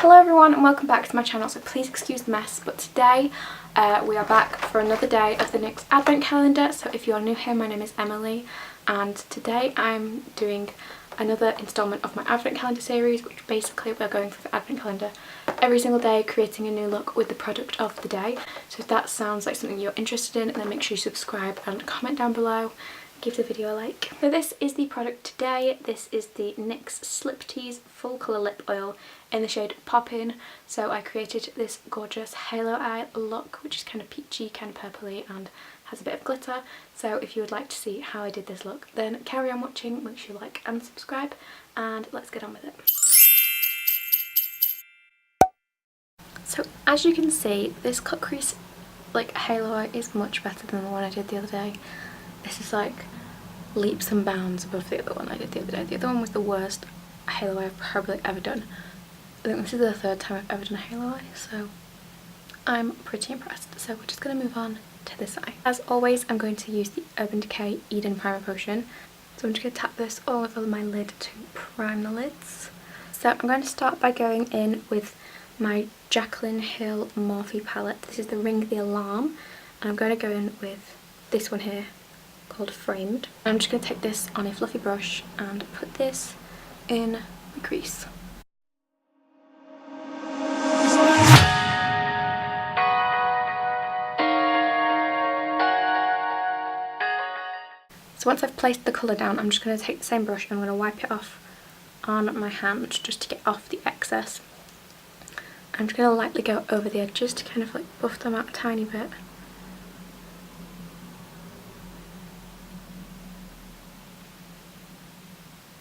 Hello everyone and welcome back to my channel, so please excuse the mess, but today we are back for another day of the NYX Advent Calendar. So if you are new here, my name is Emily and today I'm doing another instalment of my Advent Calendar series, which basically we're going through the Advent Calendar every single day, creating a new look with the product of the day. So if that sounds like something you're interested in, then make sure you subscribe and comment down below. Give the video a like. So this is the product today. This is the NYX Tease Full Colour Lip Oil in the shade Poppin. So I created this gorgeous halo eye look, which is kind of peachy, kind of purpley and has a bit of glitter. So if you would like to see how I did this look, then carry on watching, make sure you like and subscribe, and let's get on with it. So as you can see, this cut crease like halo eye is much better than the one I did the other day. This is like leaps and bounds above the other one I did the other day. The other one was the worst halo eye I've probably ever done. I think this is the third time I've ever done a halo eye, so I'm pretty impressed. So we're just going to move on to this eye. As always, I'm going to use the Urban Decay Eden Primer Potion. So I'm just going to tap this all over my lid to prime the lids. So I'm going to start by going in with my Jaclyn Hill Morphe palette. This is the Ring the Alarm, and I'm going to go in with this one here called Framed. I'm just going to take this on a fluffy brush and put this in my crease. So once I've placed the colour down, I'm just going to take the same brush and I'm going to wipe it off on my hand just to get off the excess. I'm just going to lightly go over the edges to kind of like buff them out a tiny bit.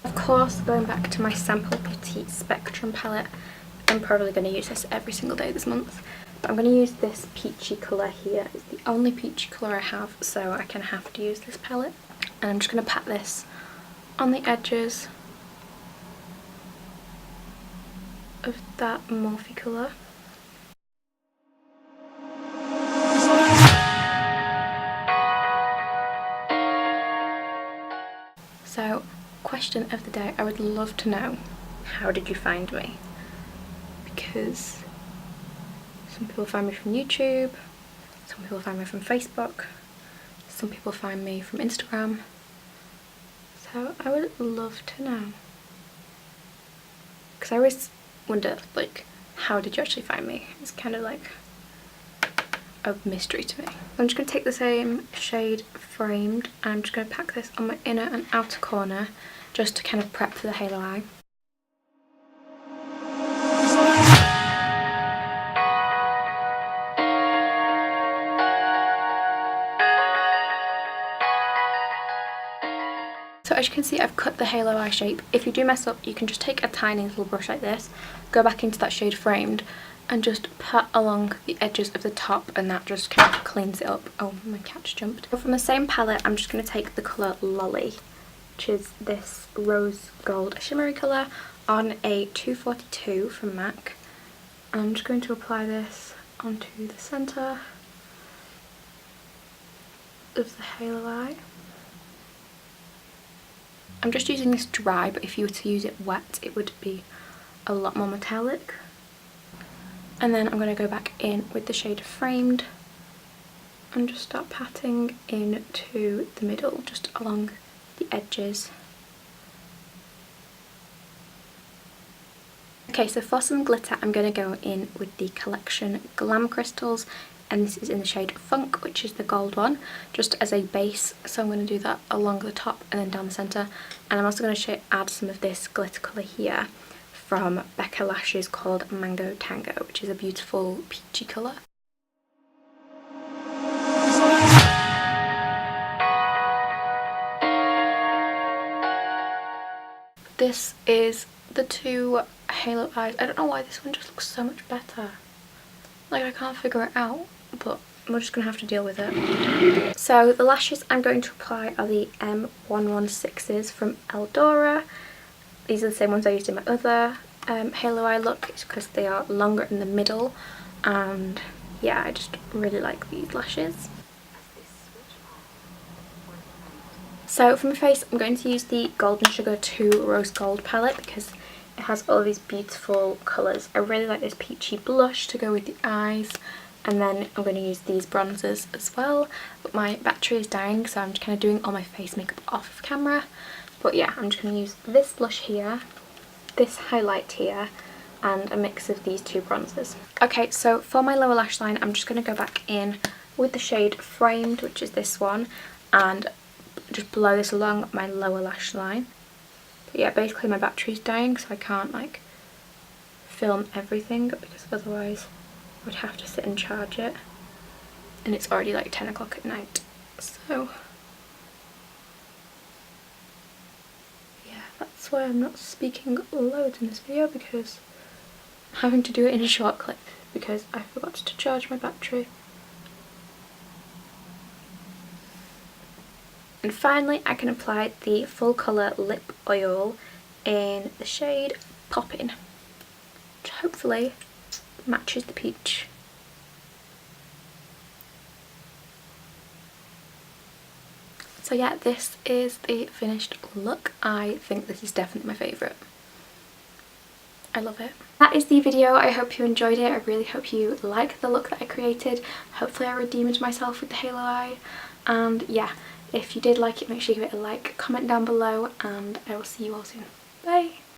Of course, going back to my Sample Petite Spectrum palette, I'm probably going to use this every single day this month. But I'm going to use this peachy colour here. It's the only peachy colour I have, so I can have to use this palette. And I'm just going to pat this on the edges of that Morphe colour. So, question of the day, I would love to know, how did you find me? Because some people find me from YouTube, some people find me from Facebook, some people find me from Instagram. So I would love to know. Because I always wonder, like, how did you actually find me? It's kind of like a mystery to me. I'm just going to take the same shade Framed and I'm just going to pack this on my inner and outer corner just to kind of prep for the halo eye. So as you can see, I've cut the halo eye shape. If you do mess up, you can just take a tiny little brush like this, go back into that shade Framed and just pat along the edges of the top, and that just kind of cleans it up. Oh, my cat just jumped. So from the same palette, I'm just going to take the colour Lolly, which is this rose gold shimmery colour, on a 242 from MAC. I'm just going to apply this onto the centre of the halo eye. I'm just using this dry, but if you were to use it wet, it would be a lot more metallic. And then I'm going to go back in with the shade Framed and just start patting into the middle, just along the edges. Okay, so for some glitter, I'm going to go in with the Collection Glam crystals, and this is in the shade Funk, which is the gold one, just as a base. So I'm going to do that along the top and then down the centre. And I'm also going to add some of this glitter colour here from Becca Lashes called Mango Tango, which is a beautiful peachy colour. This is the two halo eyes. I don't know why this one just looks so much better. Like, I can't figure it out, but we're just going to have to deal with it. So the lashes I'm going to apply are the M116s from Eldora. These are the same ones I used in my other halo eye look. It's because they are longer in the middle, and yeah, I just really like these lashes. So for my face, I'm going to use the Golden Sugar 2 Rose Gold palette because It has all these beautiful colours. I really like this peachy blush to go with the eyes. And then I'm going to use these bronzers as well. But my battery is dying, so I'm just kind of doing all my face makeup off of camera. But yeah, I'm just going to use this blush here, this highlight here, and a mix of these two bronzers. Okay, so for my lower lash line, I'm just going to go back in with the shade Framed, which is this one, and just blow this along my lower lash line. But yeah, basically my battery's dying, so I can't like film everything because otherwise I would have to sit and charge it. And it's already like 10 o'clock at night, so yeah, that's why I'm not speaking loads in this video, because I'm having to do it in a short clip because I forgot to charge my battery. And finally I can apply the full colour lip oil in the shade Poppin, which hopefully matches the peach. So yeah, this is the finished look. I think this is definitely my favourite. I love it. That is the video. I hope you enjoyed it. I really hope you like the look that I created. Hopefully I redeemed myself with the halo eye. And yeah, if you did like it, make sure you give it a like, comment down below, and I will see you all soon. Bye!